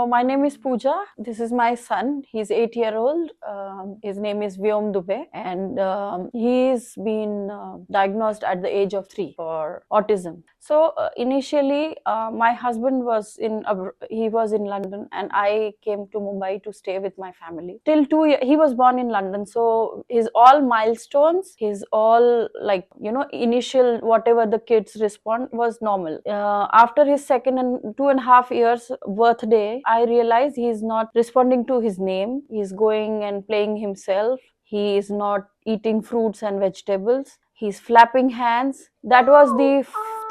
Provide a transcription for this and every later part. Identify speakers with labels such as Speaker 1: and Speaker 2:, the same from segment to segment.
Speaker 1: my name is Pooja. This is my son. He's 8-year-old. His name is Vyom Dubey, and he's been diagnosed at the age of 3 for autism. So initially, my husband was he was in London, and I came to Mumbai to stay with my family. Till 2 years, he was born in London, so his all milestones, his all initial whatever the kids respond was normal. After his second and 2.5 years birthday, I realized he's not responding to his name. He's going and playing himself. He is not eating fruits and vegetables. He's flapping hands. That was the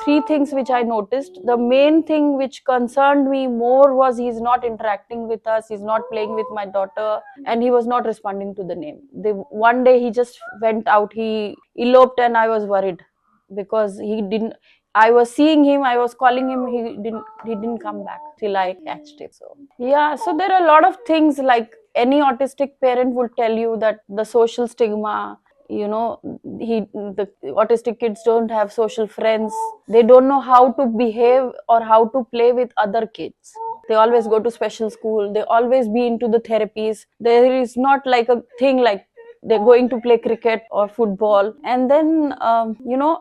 Speaker 1: three things which I noticed. The main thing which concerned me more was he's not interacting with us. He's not playing with my daughter, and he was not responding to the name. One day he just went out. He eloped, and I was worried because he didn't. I was seeing him, I was calling him, he didn't come back till I catched him. So yeah, so there are a lot of things, like any autistic parent will tell you, that the social stigma, the autistic kids don't have social friends. They don't know how to behave or how to play with other kids. They always go to special school, they always be into the therapies. There is not like a thing like they're going to play cricket or football. And then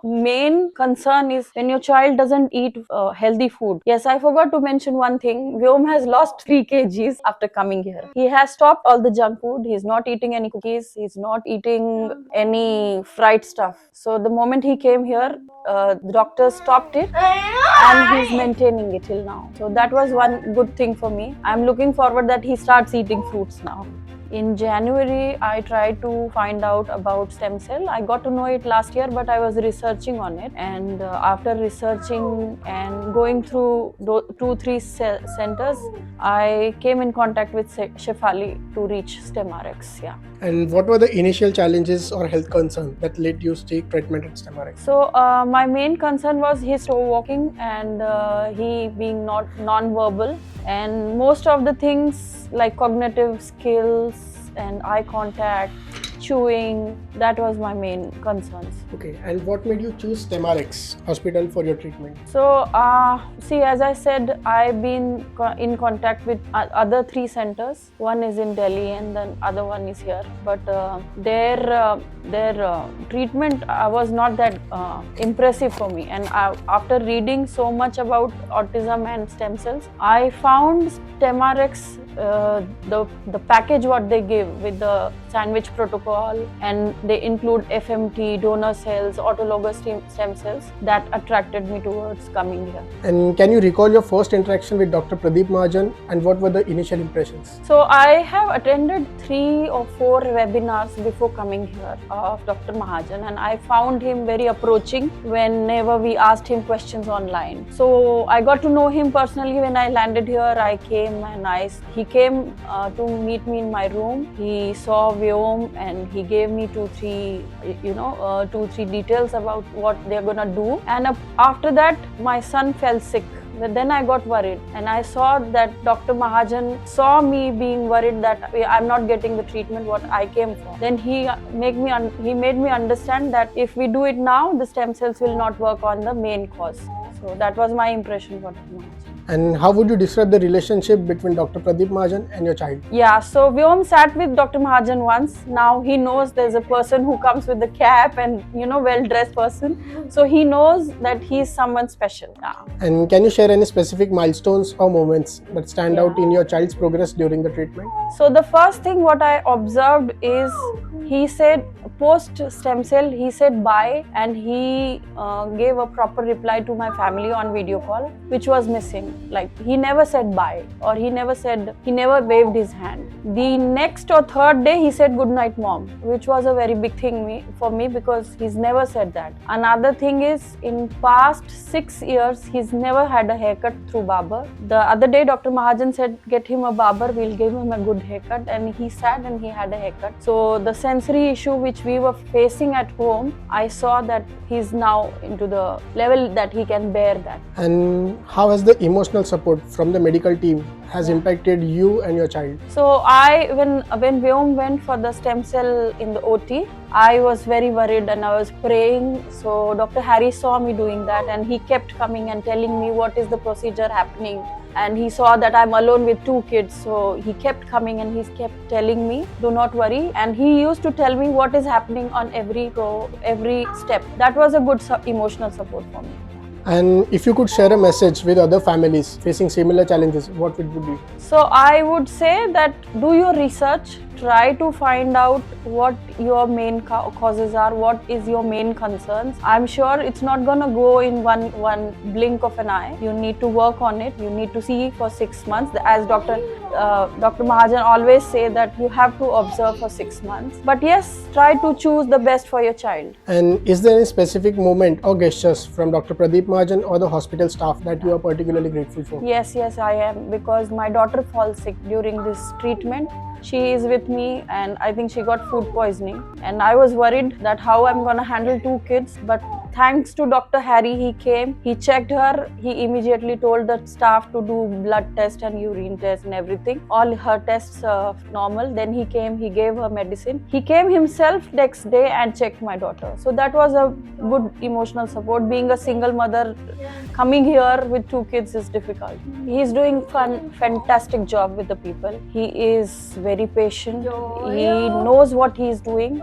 Speaker 1: main concern is when your child doesn't eat healthy food. Yes, I forgot to mention one thing. Vyom has lost 3 kgs after coming here. He has stopped all the junk food. He's not eating any cookies, he's not eating any fried stuff. So the moment he came here, the doctor stopped it, and he's maintaining it till now. So that was one good thing for me. I'm looking forward that he starts eating fruits now. In January, I tried to find out about stem cell. I got to know it last year, but I was researching on it. And after researching and going through 2-3 centers, I came in contact with Shefali to reach StemRx. Yeah.
Speaker 2: And what were the initial challenges or health concerns that led you to take treatment at StemRx?
Speaker 1: So my main concern was his slow walking and he being not non-verbal, and most of the things like cognitive skills and eye contact, chewing, that was my main concerns.
Speaker 2: Okay, and what made you choose StemRx hospital for your treatment?
Speaker 1: So, see, as I said, I've been in contact with other 3 centers. One is in Delhi and then other one is here. But their treatment was not that impressive for me. And after reading so much about autism and stem cells, I found StemRx, the package what they give with the sandwich protocol, and they include FMT, donor cells, autologous stem cells, that attracted me towards coming here.
Speaker 2: And can you recall your first interaction with Dr. Pradeep Mahajan, and what were the initial impressions?
Speaker 1: So I have attended 3 or 4 webinars before coming here of Dr. Mahajan, and I found him very approaching whenever we asked him questions online. So I got to know him personally when I landed here. I came and he came to meet me in my room. He saw Vyom and he gave me 2-3 details about what they're gonna do. And after that, my son fell sick. But then I got worried, and I saw that Dr. Mahajan saw me being worried that I'm not getting the treatment what I came for. Then he made me understand that if we do it now, the stem cells will not work on the main cause. So that was my impression for Dr. Mahajan.
Speaker 2: And how would you describe the relationship between Dr. Pradeep Mahajan and your child?
Speaker 1: Yeah, so Vyom sat with Dr. Mahajan once. Now he knows there's a person who comes with the cap and, well-dressed person. So he knows that he's someone special. Yeah.
Speaker 2: And can you share any specific milestones or moments that stand out in your child's progress during the treatment?
Speaker 1: So the first thing what I observed is, he said post stem cell, he said bye, and he gave a proper reply to my family on video call, which was missing. Like, he never said bye, or he never waved his hand. The next or third day he said good night mom, which was a very big thing for me because he's never said that. Another thing is, in past 6 years he's never had a haircut through barber. The other day Dr. Mahajan said get him a barber, we'll give him a good haircut, and he sat and he had a haircut. So the sensory issue which we were facing at home, I saw that he's now into the level that he can bear that.
Speaker 2: And how has the emotional emotional support from the medical team has impacted you and your child?
Speaker 1: So when Vyom went for the stem cell in the OT, I was very worried and I was praying. So Dr. Harry saw me doing that and he kept coming and telling me what is the procedure happening. And he saw that I'm alone with 2 kids, so he kept coming and he kept telling me, do not worry. And he used to tell me what is happening on every step. That was a good emotional support for me.
Speaker 2: And if you could share a message with other families facing similar challenges, what would it be?
Speaker 1: So I would say that do your research, try to find out what your main causes are, what is your main concerns. I'm sure it's not gonna go in one blink of an eye. You need to work on it. You need to see for 6 months. As Dr. Mahajan always say that you have to observe for 6 months. But yes, try to choose the best for your child.
Speaker 2: And is there any specific moment or gestures from Dr. Pradeep Mahajan or the hospital staff that you are particularly grateful for?
Speaker 1: Yes, I am, because my daughter falls sick during this treatment. She is with me and I think she got food poisoning and I was worried that how I'm gonna handle 2 kids, but thanks to Dr. Harry, he came, he checked her, he immediately told the staff to do blood test and urine test and everything. All her tests are normal. Then he came, he gave her medicine. He came himself next day and checked my daughter. So that was a good emotional support. Being a single mother, coming here with 2 kids is difficult. He's doing fantastic job with the people. He is very patient. He knows what he is doing.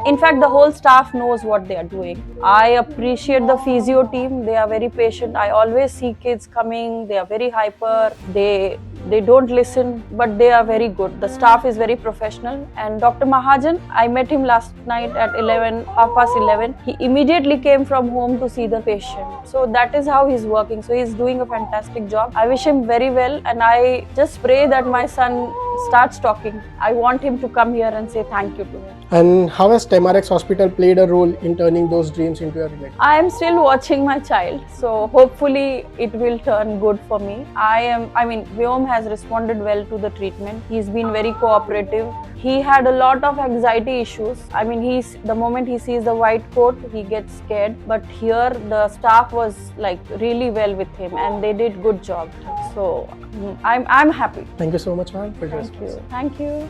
Speaker 1: In fact, the whole staff knows what they are doing. I appreciate the physio team. They are very patient. I always see kids coming. They are very hyper. They don't listen, but they are very good. The staff is very professional. And Dr. Mahajan, I met him last night at 11:30. He immediately came from home to see the patient. So that is how he's working. So he's doing a fantastic job. I wish him very well, and I just pray that my son starts talking. I want him to come here and say thank you to him.
Speaker 2: And how has Temarex Hospital played a role in turning those dreams into a reality?
Speaker 1: I am still watching my child, so hopefully it will turn good for me. Vyom has responded well to the treatment. He's been very cooperative. He had a lot of anxiety issues. The moment he sees the white coat, he gets scared. But here the staff was like really well with him and they did good job. So I'm happy.
Speaker 2: Thank you so much, ma'am, for your
Speaker 1: Thank you.